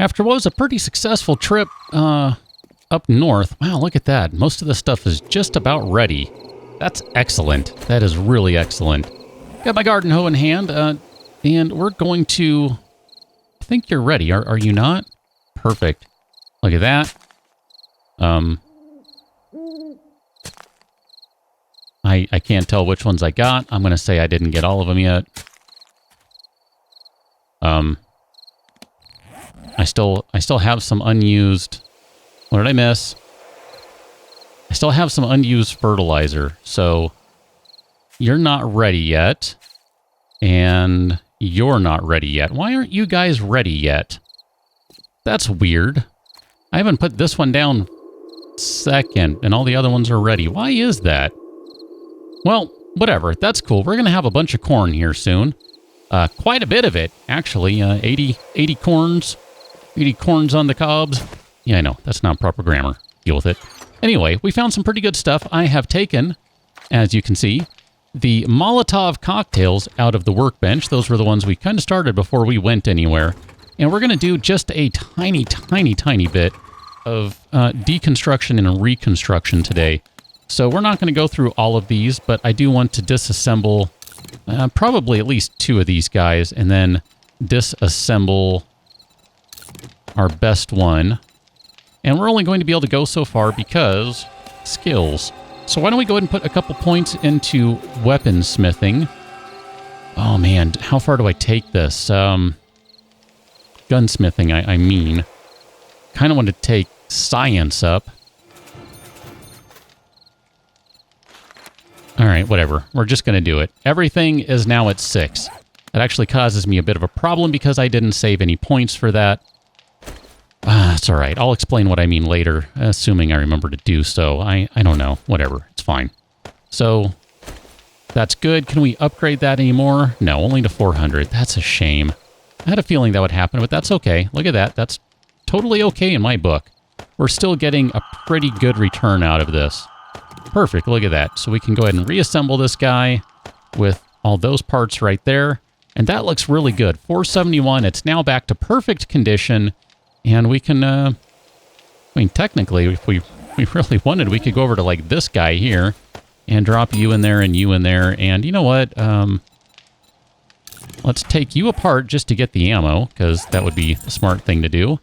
After what was a pretty successful trip up north, wow, look at that. Most of the stuff is just about ready. That's excellent. That is really excellent. Got my garden hoe in hand, and we're going to... I think you're ready. Are you not? Perfect. Look at that. I can't tell which ones I got. I'm going to say I didn't get all of them yet. I still have some unused... What did I miss? I still have some unused fertilizer, so you're not ready yet, and you're not ready yet. Why aren't you guys ready yet? That's weird. I haven't put this one down second, and all the other ones are ready. Why is that? Well, whatever. That's cool. We're going to have a bunch of corn here soon. Quite a bit of it, actually. 80 corns. 80 corns on the cobs. Yeah, I know. That's not proper grammar. Deal with it. Anyway, we found some pretty good stuff. I have taken, as you can see, the Molotov cocktails out of the workbench. Those were the ones we kind of started before we went anywhere. And we're going to do just a tiny, tiny, tiny bit of deconstruction and reconstruction today. So we're not going to go through all of these, but I do want to disassemble probably at least 2 of these guys and then disassemble our best one. And we're only going to be able to go so far because skills. So why don't we go ahead and put a couple points into weaponsmithing. Oh man, how far do I take this? Gunsmithing, I mean. Kind of want to take science up. Alright, whatever. We're just going to do it. Everything is now at 6. That actually causes me a bit of a problem because I didn't save any points for that. It's alright. I'll explain what I mean later, assuming I remember to do so. I don't know. Whatever. It's fine. So, that's good. Can we upgrade that anymore? No, only to 400. That's a shame. I had a feeling that would happen, but that's okay. Look at that. That's totally okay in my book. We're still getting a pretty good return out of this. Perfect. Look at that. So we can go ahead and reassemble this guy with all those parts right there. And that looks really good. 471. It's now back to perfect condition. And we can, I mean, technically, if we really wanted, we could go over to, like, this guy here and drop you in there and you in there. And you know what? Let's take you apart just to get the ammo, because that would be a smart thing to do.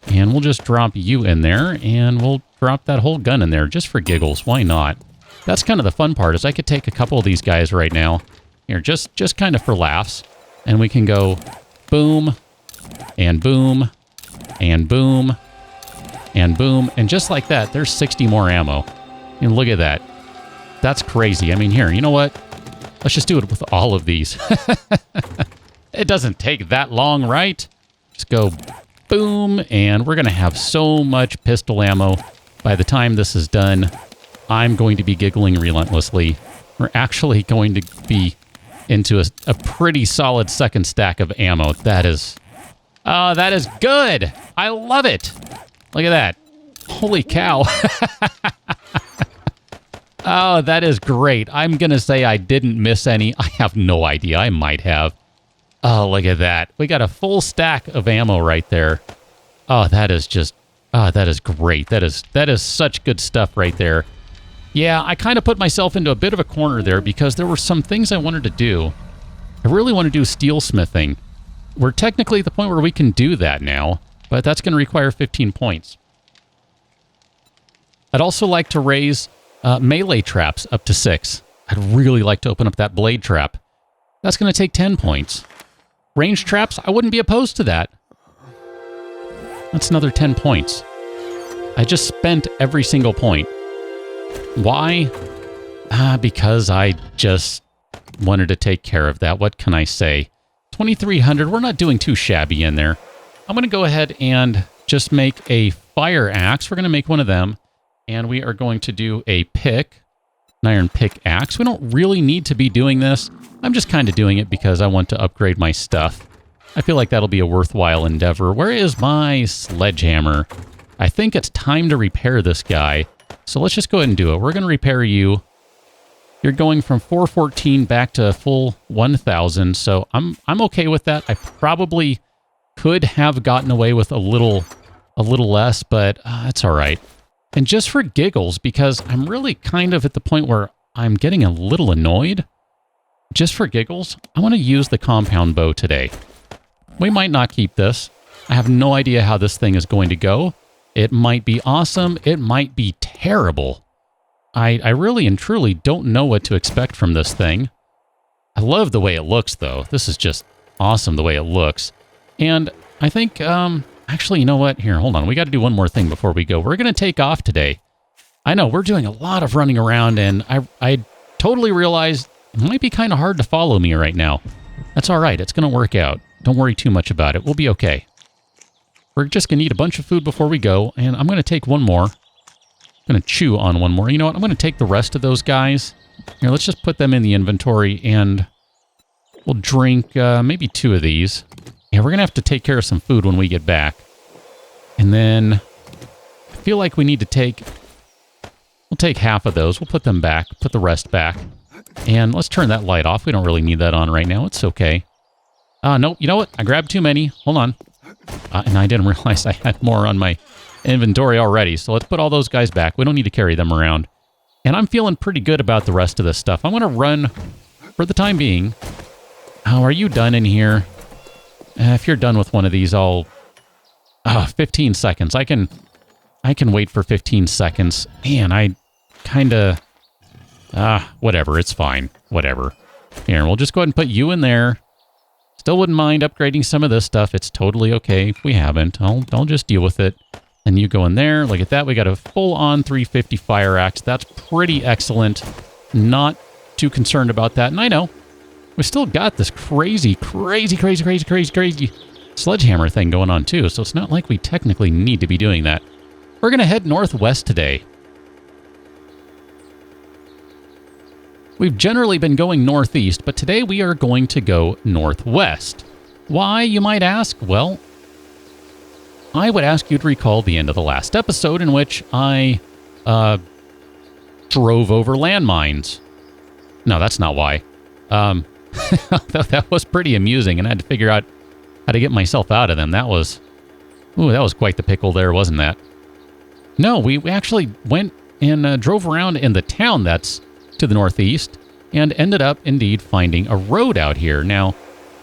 And we'll just drop you in there, and we'll drop that whole gun in there just for giggles. Why not? That's kind of the fun part, is I could take a couple of these guys right now. Here, just kind of for laughs. And we can go boom, and boom, and boom, and boom. And just like that, there's 60 more ammo. And look at that. That's crazy. I mean, here, you know what? Let's just do it with all of these. It doesn't take that long, right? Just go boom, and we're going to have so much pistol ammo. By the time this is done, I'm going to be giggling relentlessly. We're actually going to be into a pretty solid second stack of ammo. That is good. I love it. Look at that. Holy cow. Oh, that is great. I'm going to say I didn't miss any. I have no idea. I might have. Oh, look at that. We got a full stack of ammo right there. Oh, that is just... Oh, that is great. That is such good stuff right there. Yeah, I kind of put myself into a bit of a corner there because there were some things I wanted to do. I really want to do steelsmithing. We're technically at the point where we can do that now, but that's going to require 15 points. I'd also like to raise melee traps up to 6. I'd really like to open up that blade trap. That's going to take 10 points. Range traps, I wouldn't be opposed to that. That's another 10 points. I just spent every single point. Why? Because I just wanted to take care of that. What can I say? 2,300, we're not doing too shabby in there. I'm going to go ahead and just make a fire axe. We're going to make one of them. And we are going to do a pick, an iron pickaxe. We don't really need to be doing this. I'm just kind of doing it because I want to upgrade my stuff. I feel like that'll be a worthwhile endeavor. Where is my sledgehammer? I think it's time to repair this guy. So let's just go ahead and do it. We're going to repair you. You're going from 414 back to full 1,000. So I'm okay with that. I probably could have gotten away with a little less, but that's all right. And just for giggles, because I'm really kind of at the point where I'm getting a little annoyed, just for giggles, I want to use the compound bow today. We might not keep this. I have no idea how this thing is going to go. It might be awesome. It might be terrible. I really and truly don't know what to expect from this thing. I love the way it looks, though. This is just awesome the way it looks. And I think, actually, you know what? Here, hold on. We got to do one more thing before we go. We're going to take off today. I know, we're doing a lot of running around, and I totally realized it might be kind of hard to follow me right now. That's all right. It's going to work out. Don't worry too much about it. We'll be okay. We're just going to eat a bunch of food before we go, and I'm going to take one more. I'm going to chew on one more. You know what? I'm going to take the rest of those guys. Here, let's just put them in the inventory, and we'll drink maybe 2 of these. Yeah, we're going to have to take care of some food when we get back. And then I feel like we need to take... We'll take half of those. We'll put them back. Put the rest back. And let's turn that light off. We don't really need that on right now. It's okay. Nope. You know what? I grabbed too many. Hold on. And I didn't realize I had more on my inventory already. So let's put all those guys back. We don't need to carry them around. And I'm feeling pretty good about the rest of this stuff. I'm going to run for the time being. Oh, are you done in here? If you're done with one of these, I'll... 15 seconds. I can wait for 15 seconds. Man, I kind of... whatever. It's fine. Whatever. Here, we'll just go ahead and put you in there. Still wouldn't mind upgrading some of this stuff. It's totally okay if we haven't. I'll just deal with it. And you go in there. Look at that. We got a full-on 350 fire axe. That's pretty excellent. Not too concerned about that. And I know, we still got this crazy sledgehammer thing going on too. So it's not like we technically need to be doing that. We're going to head northwest today. We've generally been going northeast, but today we are going to go northwest. Why, you might ask? Well, I would ask you to recall the end of the last episode in which I drove over landmines. No, that's not why. That was pretty amusing, and I had to figure out how to get myself out of them. That was quite the pickle there, wasn't that? No, we actually went and drove around in the town that's to the northeast and ended up indeed finding a road out here. Now,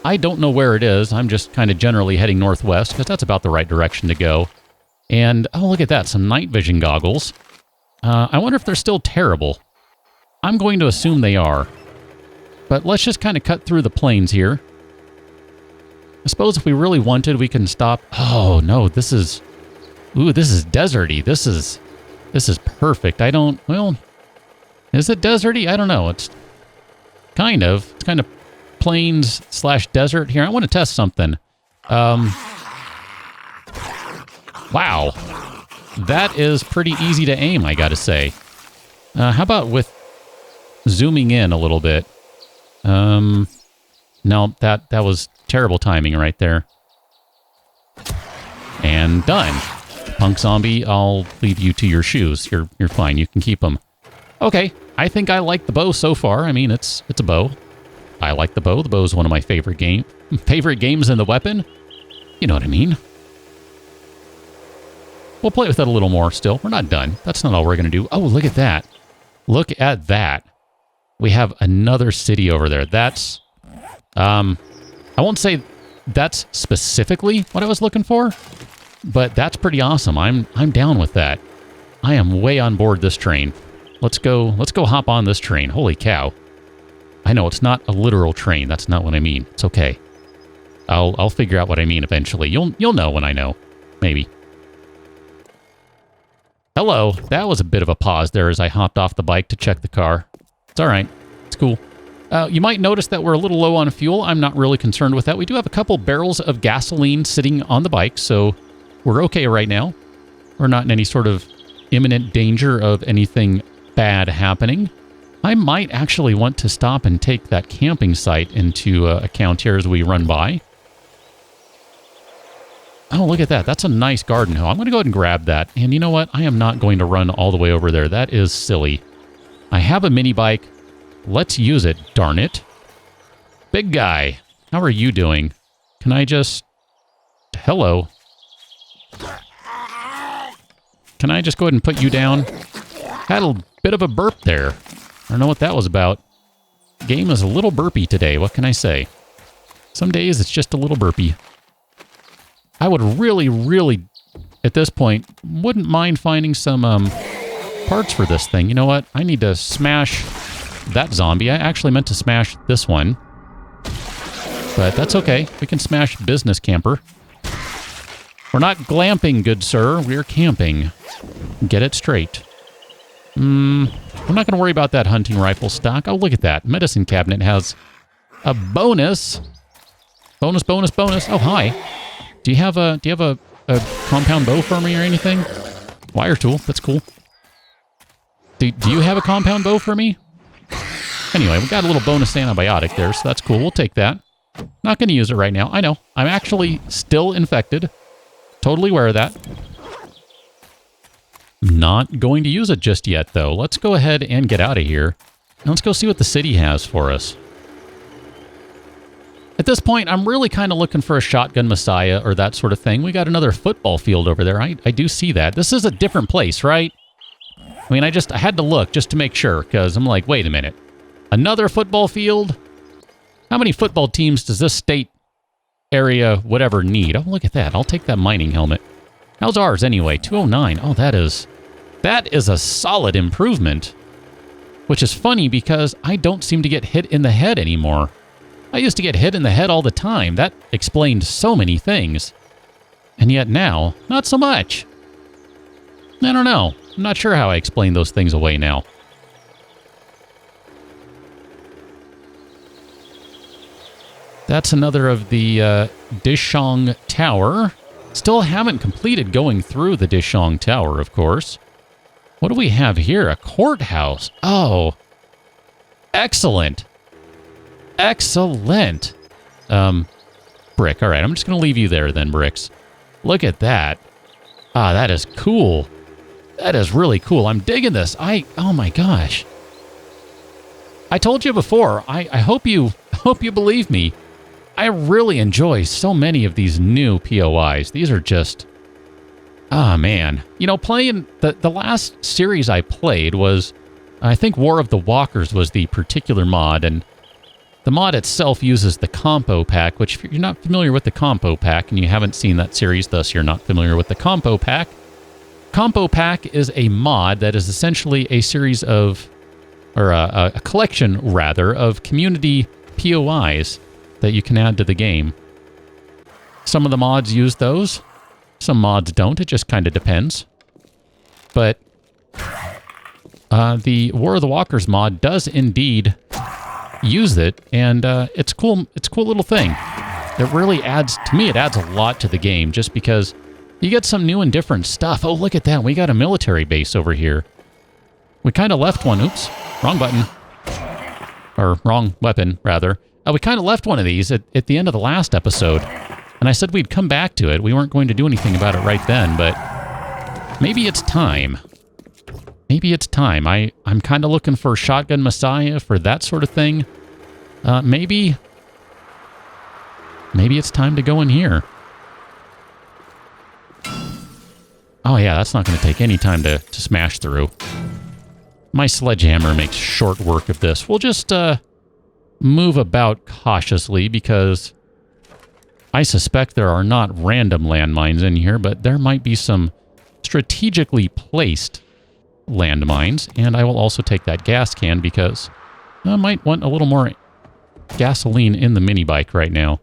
I don't know where it is. I'm just kind of generally heading northwest because that's about the right direction to go. And, oh, look at that. Some night vision goggles. I wonder if they're still terrible. I'm going to assume they are. But let's just kind of cut through the plains here. I suppose if we really wanted, we can stop. Oh, no, this is... Ooh, this is deserty. This is perfect. Well, is it deserty? I don't know. It's kind of plains / desert here. I want to test something. Wow. That is pretty easy to aim, I gotta say. How about with zooming in a little bit? No, that was terrible timing right there. And done. Punk zombie, I'll leave you to your shoes. You're fine. You can keep them. Okay, I think I like the bow so far. I mean, it's a bow. I like the bow. The bow is one of my favorite games in the weapon. You know what I mean. We'll play with it a little more still. We're not done. That's not all we're going to do. Oh, look at that. Look at that. We have another city over there. That's... I won't say that's specifically what I was looking for, but that's pretty awesome. I'm down with that. I am way on board this train. Let's go hop on this train. Holy cow. I know it's not a literal train. That's not what I mean. It's okay. I'll figure out what I mean eventually. You'll know when I know. Maybe. Hello. That was a bit of a pause there as I hopped off the bike to check the car. It's all right. It's cool. You might notice that we're a little low on fuel. I'm not really concerned with that. We do have a couple barrels of gasoline sitting on the bike, so we're okay right now. We're not in any sort of imminent danger of anything bad happening. I might actually want to stop and take that camping site into account here as we run by. Oh, look at that. That's a nice garden hoe. I'm going to go ahead and grab that. And you know what? I am not going to run all the way over there. That is silly. I have a mini bike. Let's use it, darn it. Big guy, how are you doing? Can I just Hello. Can I just go ahead and put you down? Had a bit of a burp there. I don't know what that was about. Game is a little burpy today. What can I say? Some days it's just a little burpy. I would really, at this point, wouldn't mind finding some parts for this thing. You know what? I need to smash that zombie. I actually meant to smash this one. But that's okay. We can smash business camper. We're not glamping, good sir. We're camping. Get it straight. I'm not going to worry about that hunting rifle stock. Oh, look at that. Medicine cabinet has a bonus. Bonus. Oh, hi. Do you have a compound bow for me or anything? Wire tool. That's cool. Do you have a compound bow for me? Anyway, we got a little bonus antibiotic there, so that's cool. We'll take that. Not going to use it right now. I know. I'm actually still infected. Totally aware of that. Not going to use it just yet, though. Let's go ahead and get out of here. And let's go see what the city has for us. At this point, I'm really kind of looking for a shotgun messiah or that sort of thing. We got another football field over there. I do see that. This is a different place, right? I mean, I had to look just to make sure, because I'm like, wait a minute. Another football field? How many football teams does this state area, whatever, need? Oh, look at that. I'll take that mining helmet. How's ours, anyway? 209. Oh, that is a solid improvement. Which is funny, because I don't seem to get hit in the head anymore. I used to get hit in the head all the time. That explained so many things. And yet now, not so much. I don't know. I'm not sure how I explain those things away now. That's another of the Dishong Tower. Still haven't completed going through the Dishong Tower, of course. What do we have here? A courthouse. Oh. Excellent. Excellent. Brick. All right, I'm just going to leave you there then, Bricks. Look at that. Ah, that is cool. That is really cool. I'm digging this. Oh my gosh. I told you before. I hope you believe me. I really enjoy so many of these new POIs. These are just... Ah, man. You know, playing... The last series I played was... I think War of the Walkers was the particular mod, and the mod itself uses the Compo Pack, which if you're not familiar with the Compo Pack, and you haven't seen that series, thus you're not familiar with the Compo Pack. Compo Pack is a mod that is essentially a series of... or a collection, rather, of community POIs that you can add to the game. Some of the mods use those. Some mods don't. It just kind of depends. But the War of the Walkers mod does indeed use it, and it's cool. It's a cool little thing. It really adds, to me, it adds a lot to the game, just because you get some new and different stuff. Oh, look at that. We got a military base over here. We kind of left one. Oops. Wrong button. Or wrong weapon, rather. We kind of left one of these at the end of the last episode, and I said we'd come back to it. We weren't going to do anything about it right then, but maybe it's time. Maybe it's time. I'm kind of looking for Shotgun Messiah, for that sort of thing. Maybe it's time to go in here. Oh yeah, that's not going to take any time to smash through. My sledgehammer makes short work of this. We'll just move about cautiously, because I suspect there are not random landmines in here, but there might be some strategically placed landmines. And I will also take that gas can, because I might want a little more gasoline in the mini bike right now.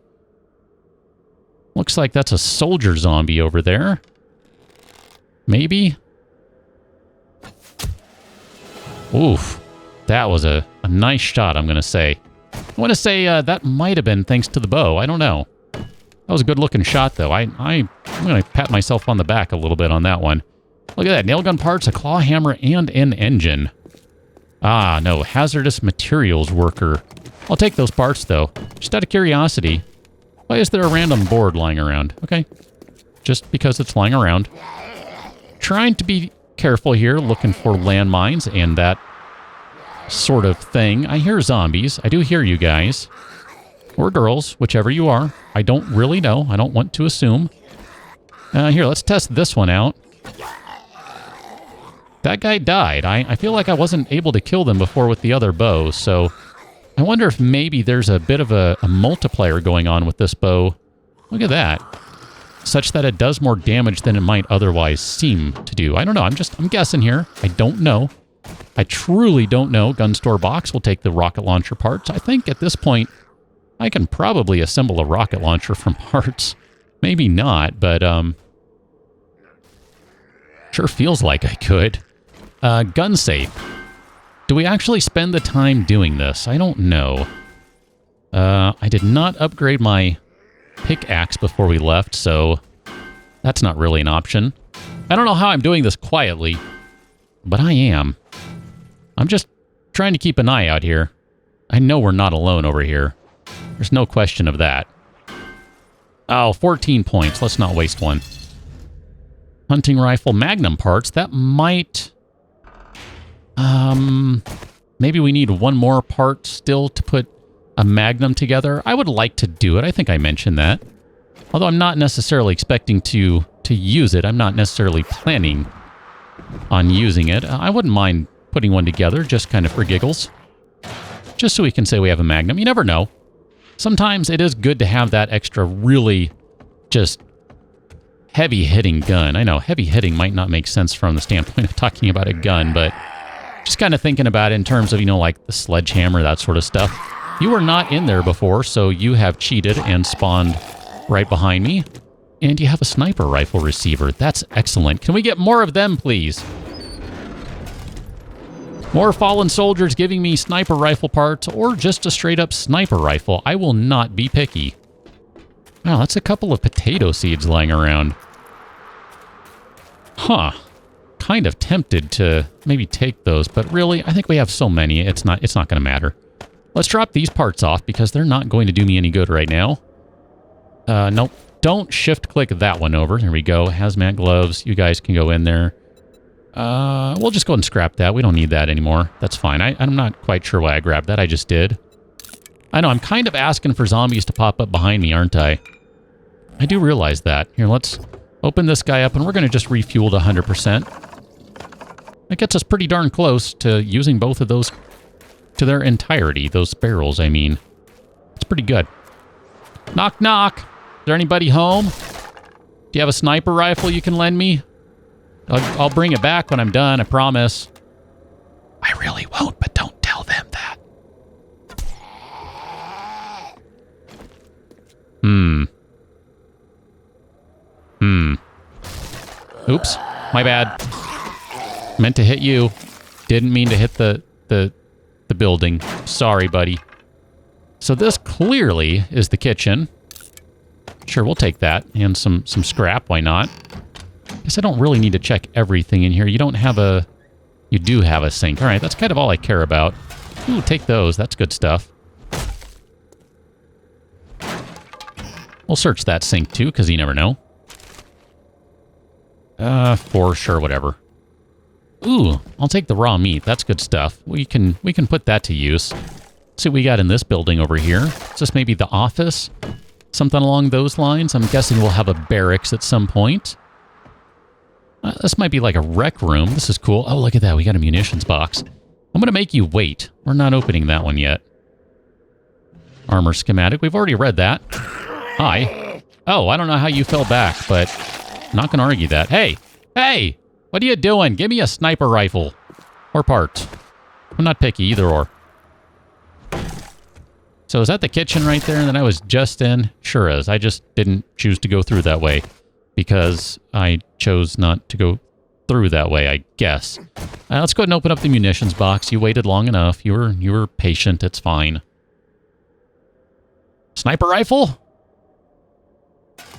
Looks like that's a soldier zombie over there. Maybe? Oof. That was a nice shot, I'm going to say. I want to say that might have been thanks to the bow. I don't know. That was a good-looking shot, though. I'm going to pat myself on the back a little bit on that one. Look at that. Nail gun parts, a claw hammer, and an engine. Ah, no. Hazardous materials worker. I'll take those parts, though. Just out of curiosity. Why is there a random board lying around? Okay. Just because it's lying around. Trying to be careful here, looking for landmines and that sort of thing. I hear zombies. I do hear you guys. Or girls, whichever you are. I don't really know. I don't want to assume. Here, let's test this one out. That guy died. I feel like I wasn't able to kill them before with the other bow, so I wonder if maybe there's a bit of a multiplier going on with this bow. Look at that. Such that it does more damage than it might otherwise seem to do. I don't know. I'm guessing here. I don't know. I truly don't know. Gun Store Box will take the rocket launcher parts. I think at this point, I can probably assemble a rocket launcher from parts. Maybe not, but sure feels like I could. Gun safe. Do we actually spend the time doing this? I don't know. I did not upgrade my pickaxe before we left, so that's not really an option. I don't know how I'm doing this quietly, but I am. I'm just trying to keep an eye out here. I know we're not alone over here. There's no question of that. Oh, 14 points. Let's not waste one. Hunting rifle magnum parts. That might... maybe we need one more part still to put a magnum together. I would like to do it. I think I mentioned that. Although I'm not necessarily expecting to use it. I'm not necessarily planning on using it. I wouldn't mind putting one together just kind of for giggles. Just so we can say we have a magnum. You never know. Sometimes it is good to have that extra really just heavy-hitting gun. I know heavy-hitting might not make sense from the standpoint of talking about a gun, but just kind of thinking about it in terms of, you know, like the sledgehammer, that sort of stuff. You were not in there before, so you have cheated and spawned right behind me. And you have a sniper rifle receiver. That's excellent. Can we get more of them, please? More fallen soldiers giving me sniper rifle parts, or just a straight-up sniper rifle. I will not be picky. Wow, that's a couple of potato seeds lying around. Huh. Kind of tempted to maybe take those, but really, I think we have so many, it's not going to matter. Let's drop these parts off because they're not going to do me any good right now. Nope. Don't shift-click that one over. There we go. Hazmat gloves. You guys can go in there. We'll just go ahead and scrap that. We don't need that anymore. That's fine. I'm not quite sure why I grabbed that. I just did. I know, I'm kind of asking for zombies to pop up behind me, aren't I? I do realize that. Here, let's open this guy up, and we're going to just refuel to 100%. That gets us pretty darn close to using both of those to their entirety. Those barrels, I mean. It's pretty good. Knock, knock. Is there anybody home? Do you have a sniper rifle you can lend me? I'll bring it back when I'm done, I promise. I really won't, but don't tell them that. Oops, my bad. Meant to hit you. Didn't mean to hit the building. Sorry, buddy. So this clearly is the kitchen. Sure, we'll take that. And some scrap, why not? Guess I don't really need to check everything in here. You don't have a... You do have a sink. All right, that's kind of all I care about. Ooh, take those. That's good stuff. We'll search that sink too, because you never know. For sure, whatever. Ooh, I'll take the raw meat. That's good stuff. We can put that to use. Let's see what we got in this building over here. Is this maybe the office? Something along those lines? I'm guessing we'll have a barracks at some point. This might be like a rec room. This is cool. Oh, look at that. We got a munitions box. I'm going to make you wait. We're not opening that one yet. Armor schematic. We've already read that. Hi. Oh, I don't know how you fell back, but I'm not going to argue that. Hey! Hey! What are you doing? Give me a sniper rifle. Or parts. I'm not picky, either or. So is that the kitchen right there that I was just in? Sure is. I just didn't choose to go through that way. Because I chose not to go through that way, I guess. Let's go ahead and open up the munitions box. You waited long enough. You were patient. It's fine. Sniper rifle?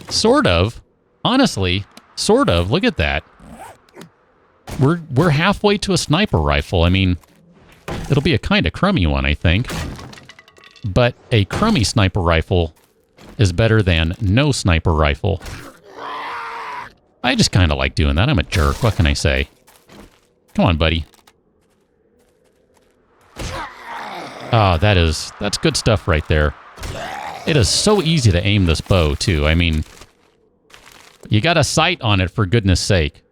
Sort of. Honestly, sort of. Look at that. We're halfway to a sniper rifle. I mean, it'll be a kind of crummy one, I think. But a crummy sniper rifle is better than no sniper rifle. I just kind of like doing that. I'm a jerk. What can I say? Come on, buddy. Oh, that's good stuff right there. It is so easy to aim this bow, too. I mean, You got a sight on it, for goodness sake.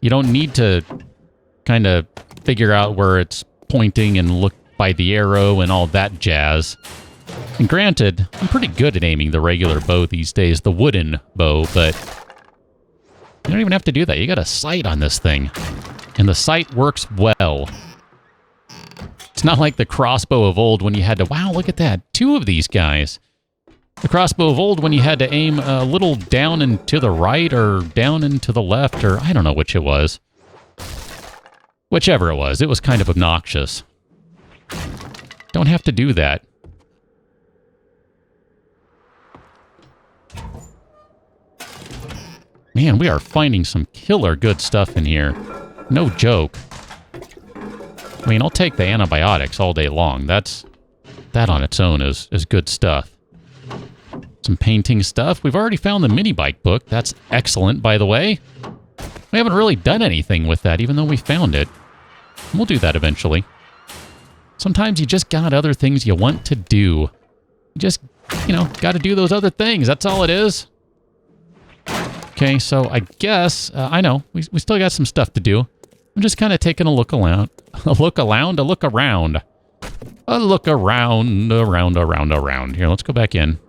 You don't need to kind of figure out where it's pointing and look by the arrow and all that jazz. And granted, I'm pretty good at aiming the regular bow these days, the wooden bow, but you don't even have to do that. You got a sight on this thing. And the sight works well. It's not like the crossbow of old when you had to, wow, look at that, 2 of these guys. The crossbow of old when you had to aim a little down and to the right or down and to the left, or I don't know which it was. Whichever it was kind of obnoxious. Don't have to do that. Man, we are finding some killer good stuff in here. No joke. I mean, I'll take the antibiotics all day long. That on its own is good stuff. Some painting stuff. We've already found the mini bike book. That's excellent, by the way. We haven't really done anything with that, even though we found it. We'll do that eventually. Sometimes you just got other things you want to do. You just, got to do those other things. That's all it is. Okay, so I guess, I know, we still got some stuff to do. I'm just kind of taking a look around. A look around? Around. Here, let's go back in.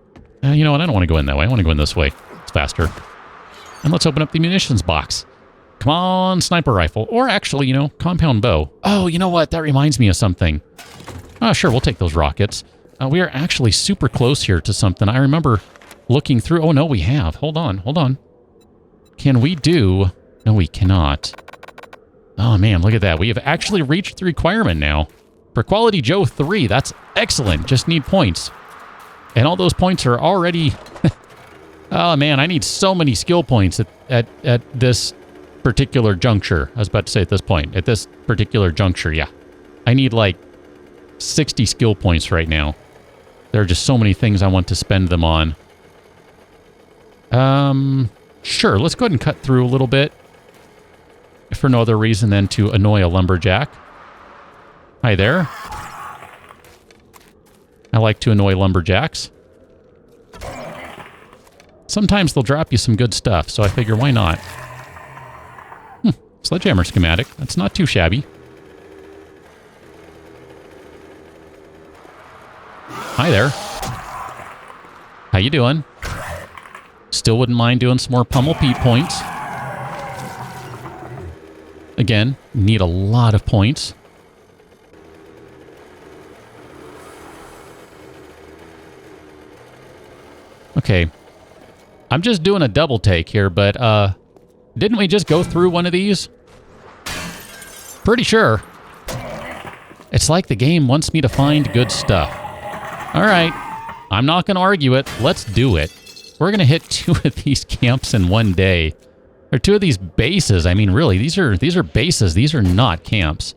You know what? I don't want to go in that way. I want to go in this way. It's faster. And let's open up the munitions box. Come on, sniper rifle. Or actually, compound bow. Oh, you know what? That reminds me of something. Oh, sure, we'll take those rockets. We are actually super close here to something. I remember looking through. Oh, no, we have. Hold on. Can we do... No, we cannot. Oh, man, look at that. We have actually reached the requirement now. For Quality Joe 3, that's excellent. Just need points. And all those points are already... Oh, man, I need so many skill points at this particular juncture. I was about to say at this point. At this particular juncture, yeah. I need, 60 skill points right now. There are just so many things I want to spend them on. Sure, let's go ahead and cut through a little bit. If for no other reason than to annoy a lumberjack. Hi there. I like to annoy lumberjacks. Sometimes they'll drop you some good stuff, so I figure why not? Sledgehammer schematic. That's not too shabby. Hi there. How you doing? Still wouldn't mind doing some more Pummel Pete points. Again, need a lot of points. Okay. I'm just doing a double take here, but, didn't we just go through one of these? Pretty sure. It's like the game wants me to find good stuff. All right. I'm not going to argue it. Let's do it. We're going to hit 2 of these camps in one day. Or 2 of these bases. I mean, really, these are bases. These are not camps.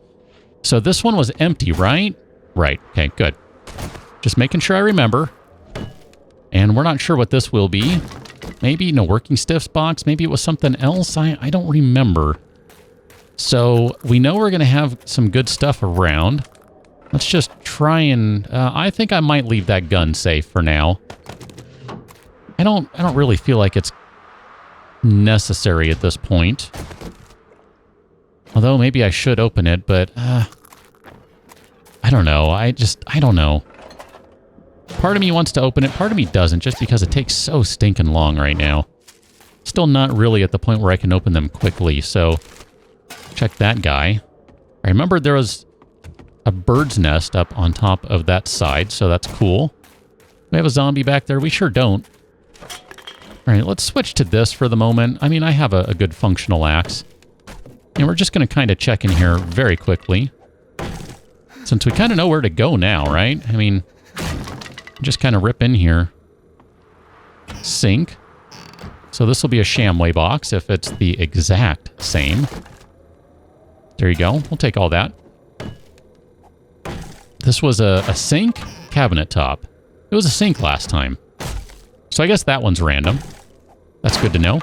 So this one was empty, right? Right. Okay, good. Just making sure I remember. And we're not sure what this will be. Maybe no working stiffs box. Maybe it was something else. I don't remember. So we know we're going to have some good stuff around. Let's just try and... I think I might leave that gun safe for now. I don't really feel like it's necessary at this point. Although maybe I should open it, but... I don't know. I don't know. Part of me wants to open it, part of me doesn't, just because it takes so stinking long right now. Still not really at the point where I can open them quickly, so... Check that guy. I remember there was a bird's nest up on top of that side, so that's cool. We have a zombie back there? We sure don't. Alright, let's switch to this for the moment. I mean, I have a good functional axe. And we're just going to kind of check in here very quickly. Since we kind of know where to go now, right? I mean... Just kind of rip in here. Sink. So this will be a Shamway box if it's the exact same. There you go. We'll take all that. This was a sink cabinet top. It was a sink last time. So I guess that one's random. That's good to know.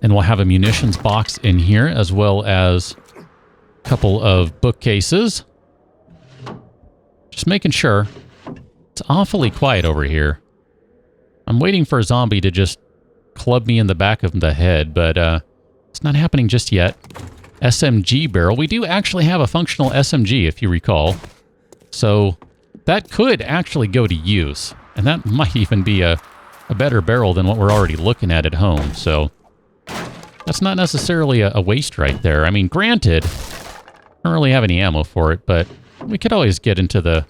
And we'll have a munitions box in here as well as a couple of bookcases. Just making sure. It's awfully quiet over here. I'm waiting for a zombie to just club me in the back of the head, but it's not happening just yet. SMG barrel. We do actually have a functional SMG, if you recall. So that could actually go to use. And that might even be a better barrel than what we're already looking at home. So that's not necessarily a waste right there. I mean, granted, I don't really have any ammo for it, but we could always get into the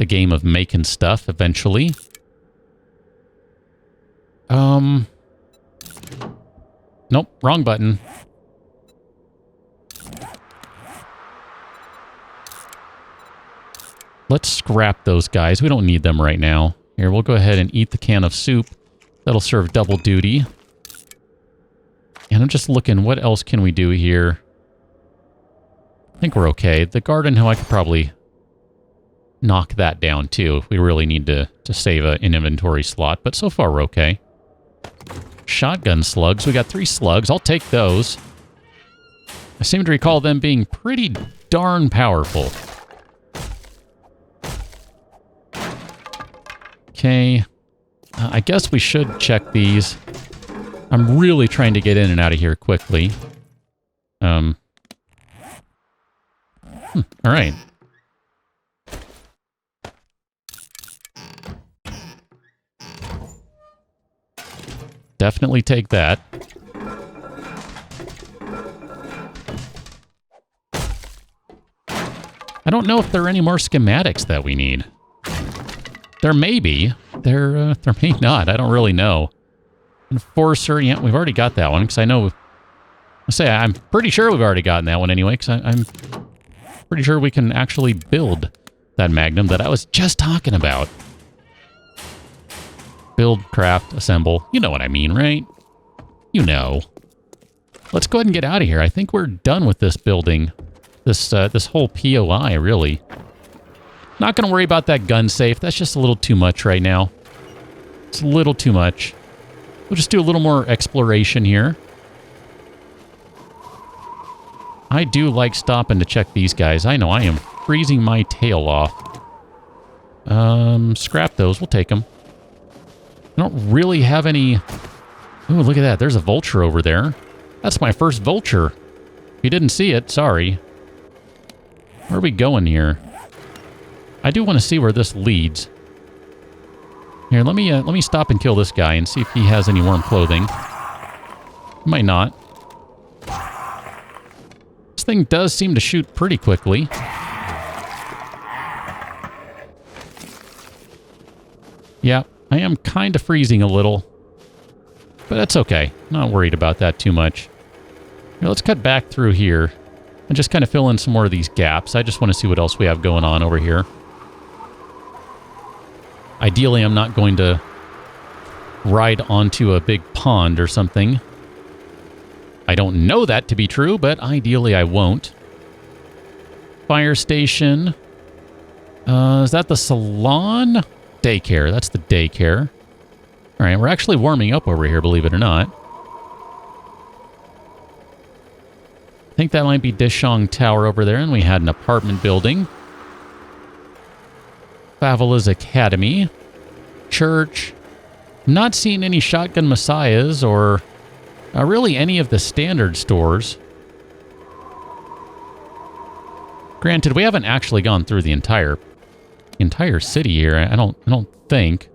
game of making stuff eventually. Nope, wrong button. Let's scrap those guys. We don't need them right now. Here, we'll go ahead and eat the can of soup. That'll serve double duty. And I'm just looking, what else can we do here? I think we're okay. The garden hoe, I could probably knock that down too if we really need to save an inventory slot. But so far, we're okay. Shotgun slugs. We got 3 slugs. I'll take those. I seem to recall them being pretty darn powerful. Okay. I guess we should check these. I'm really trying to get in and out of here quickly. All right. Definitely take that. I don't know if there are any more schematics that we need. There may be. There may not. I don't really know. Enforcer, yeah, we've already got that one, because I know... I'm pretty sure we've already gotten that one anyway, because I'm pretty sure we can actually build that Magnum that I was just talking about. Build, craft, assemble. You know what I mean, right? You know. Let's go ahead and get out of here. I think we're done with this building. This whole POI, really. Not going to worry about that gun safe. That's just a little too much right now. It's a little too much. We'll just do a little more exploration here. I do like stopping to check these guys. I know I am freezing my tail off. Scrap those. We'll take them. I don't really have any... Ooh, look at that. There's a vulture over there. That's my first vulture. If you didn't see it, sorry. Where are we going here? I do want to see where this leads. Here, let me stop and kill this guy and see if he has any warm clothing. He might not. This thing does seem to shoot pretty quickly. Yeah, I am kind of freezing a little. But that's okay. Not worried about that too much. Here, let's cut back through here and just kind of fill in some more of these gaps. I just want to see what else we have going on over here. Ideally, I'm not going to ride onto a big pond or something. I don't know that to be true, but ideally I won't. Fire station. Is that the salon? Daycare. That's the daycare. All right, we're actually warming up over here, believe it or not. I think that might be Dishong Tower over there, and we had an apartment building. Favela's Academy. Church. I'm not seeing any Shotgun Messiahs or really any of the standard stores. Granted, we haven't actually gone through the entire city here. I don't think.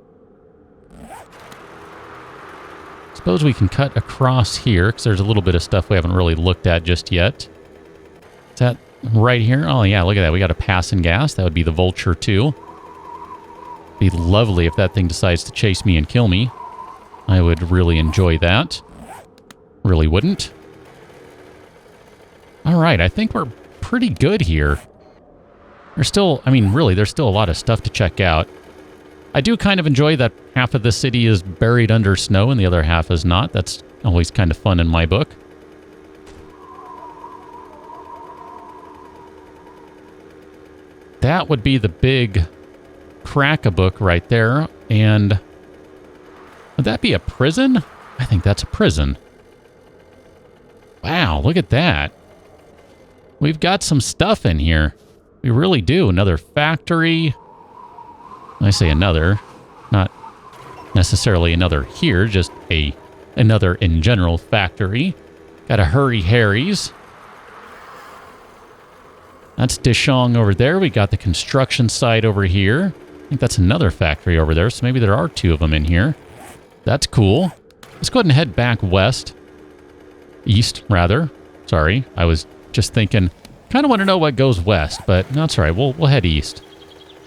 Suppose we can cut across here, because there's a little bit of stuff we haven't really looked at just yet. Is that right here? Oh, yeah, look at that. We got a passing gas. That would be the Vulture, too. Be lovely if that thing decides to chase me and kill me. I would really enjoy that. Really wouldn't. All right, I think we're pretty good here. There's still, I mean, really, there's still a lot of stuff to check out. I do kind of enjoy that half of the city is buried under snow and the other half is not. That's always kind of fun in my book. That would be the big crack-a-book right there. And would that be a prison? I think that's a prison. Wow, look at that. We've got some stuff in here. We really do. Another factory. I say another, not necessarily another here, just a another in general factory. Got a Hurry Harry's. That's Dishong over there. We got the construction site over here. I think that's another factory over there, so maybe there are two of them in here. That's cool. Let's go ahead and head back west. East, rather. Sorry, I was just thinking, kind of want to know what goes west, but no, it's all right. We'll head east.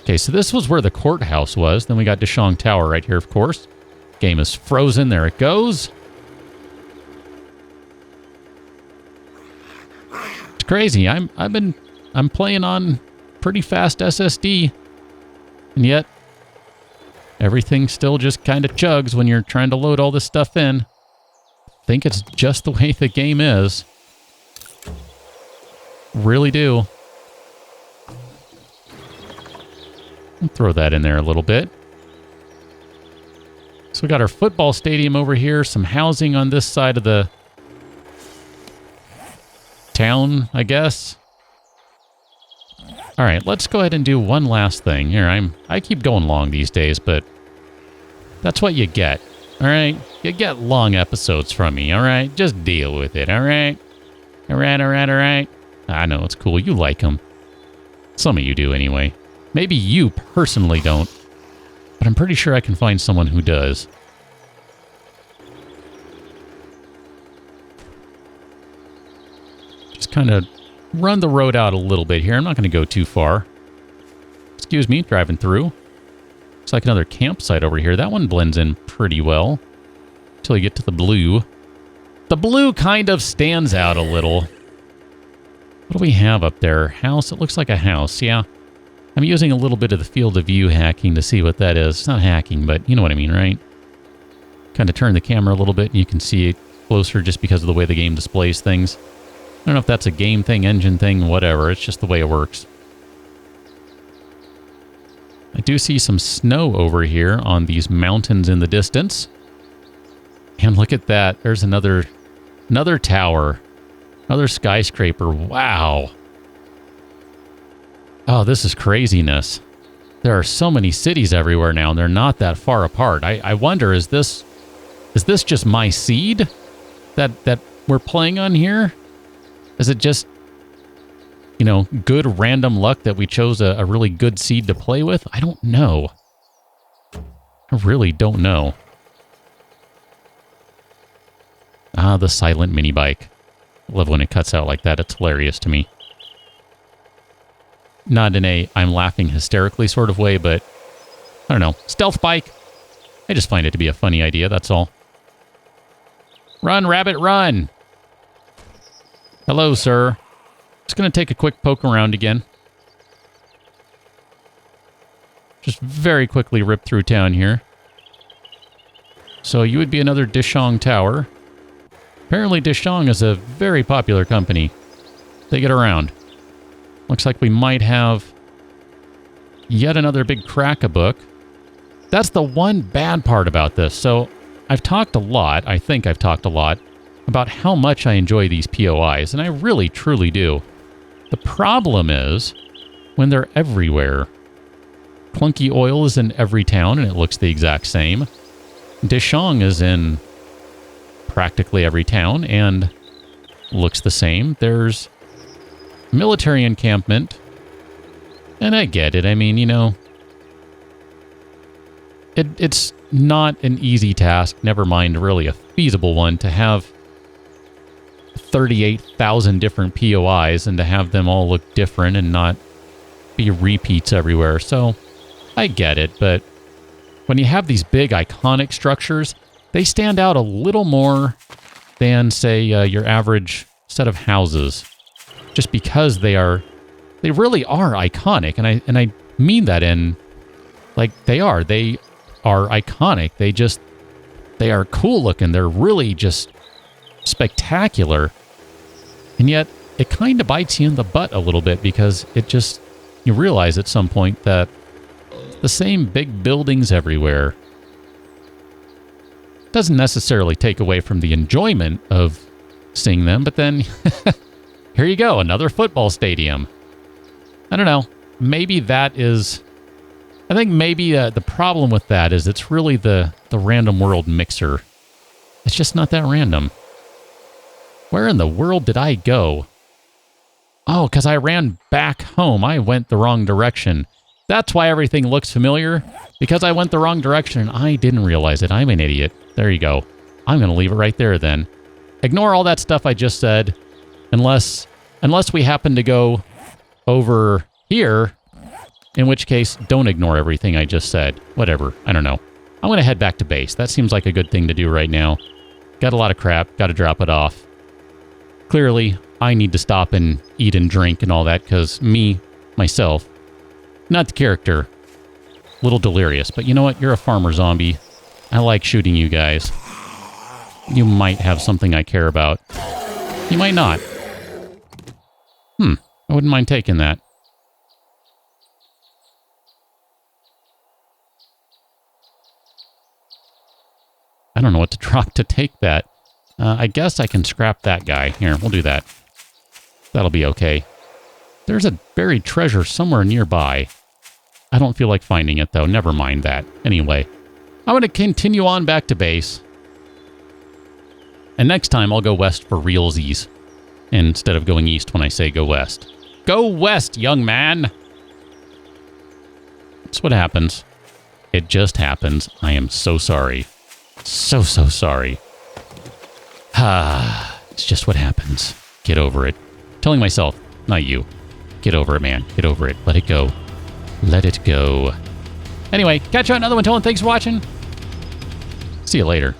Okay, so this was where the courthouse was. Then we got Dishong Tower right here, of course. Game is frozen. There it goes. It's crazy. I'm playing on pretty fast SSD, and yet everything still just kind of chugs when you're trying to load all this stuff in. I think it's just the way the game is. Really do. I'll throw that in there a little bit. So we got our football stadium over here, some housing on this side of the town, I guess. All right, let's go ahead and do one last thing. Here, I keep going long these days, but that's what you get. All right, you get long episodes from me. All right, just deal with it. All right, all right. I know it's cool. You like them. Some of you do, anyway. Maybe you personally don't, but I'm pretty sure I can find someone who does. Just kind of run the road out a little bit here. I'm not going to go too far. Excuse me, driving through. Looks like another campsite over here. That one blends in pretty well until you get to the blue. The blue kind of stands out a little. What do we have up there? House? It looks like a house, yeah. I'm using a little bit of the field of view hacking to see what that is. It's not hacking, but you know what I mean, right? Kind of turn the camera a little bit and you can see it closer just because of the way the game displays things. I don't know if that's a game thing, engine thing, whatever. It's just the way it works. I do see some snow over here on these mountains in the distance. And look at that. There's another tower. Another skyscraper. Wow. Oh, this is craziness. There are so many cities everywhere now, and they're not that far apart. I wonder, is this just my seed that we're playing on here? Is it just, you know, good random luck that we chose a really good seed to play with? I don't know. I really don't know. Ah, the silent mini bike. I love when it cuts out like that. It's hilarious to me. Not in a I'm laughing hysterically sort of way, but I don't know. Stealth bike. I just find it to be a funny idea, that's all. Run, rabbit, run! Hello, sir. Just going to take a quick poke around again. Just very quickly rip through town here. So you would be another Dishong Tower. Apparently Dishong is a very popular company. They get around. Looks like we might have yet another big crack-a-book. That's the one bad part about this. So I've talked a lot, I think I've talked a lot, about how much I enjoy these POIs, and I really, truly do. The problem is when they're everywhere. Clunky Oil is in every town, and it looks the exact same. Dishong is in practically every town, and looks the same. There's military encampment, and I get it. I mean, you know, it's not an easy task, never mind really a feasible one, to have 38,000 different POIs and to have them all look different and not be repeats everywhere. So I get it, but when you have these big iconic structures, they stand out a little more than, say, your average set of houses, just because they really are iconic, and I mean that in, like, they are iconic. They are cool looking. They're really just spectacular. And yet, it kind of bites you in the butt a little bit because you realize at some point that the same big buildings everywhere doesn't necessarily take away from the enjoyment of seeing them, but then here you go, another football stadium. I don't know. Maybe that is... I think maybe the problem with that is it's really the random world mixer It's just not that random. Where in the world did I go? Oh, because I ran back home. I went the wrong direction. That's why everything looks familiar. Because I went the wrong direction and I didn't realize it. I'm an idiot. There you go. I'm going to leave it right there then. Ignore all that stuff I just said. Unless we happen to go over here. In which case, don't ignore everything I just said. Whatever. I don't know. I'm going to head back to base. That seems like a good thing to do right now. Got a lot of crap. Got to drop it off. Clearly, I need to stop and eat and drink and all that because myself, not the character, a little delirious. But you know what? You're a farmer zombie. I like shooting you guys. You might have something I care about. You might not. I wouldn't mind taking that. I don't know what to drop to take that. I guess I can scrap that guy. Here, we'll do that. That'll be okay. There's a buried treasure somewhere nearby. I don't feel like finding it, though. Never mind that. Anyway, I'm going to continue on back to base. And next time, I'll go west for realsies. Instead of going east when I say go west. Go west, young man! That's what happens. It just happens. I am so sorry. So sorry. It's just what happens. Get over it. Telling myself, not you. Get over it, man. Get over it. Let it go. Let it go. Anyway, catch you on another one, Tolan. Thanks for watching. See you later.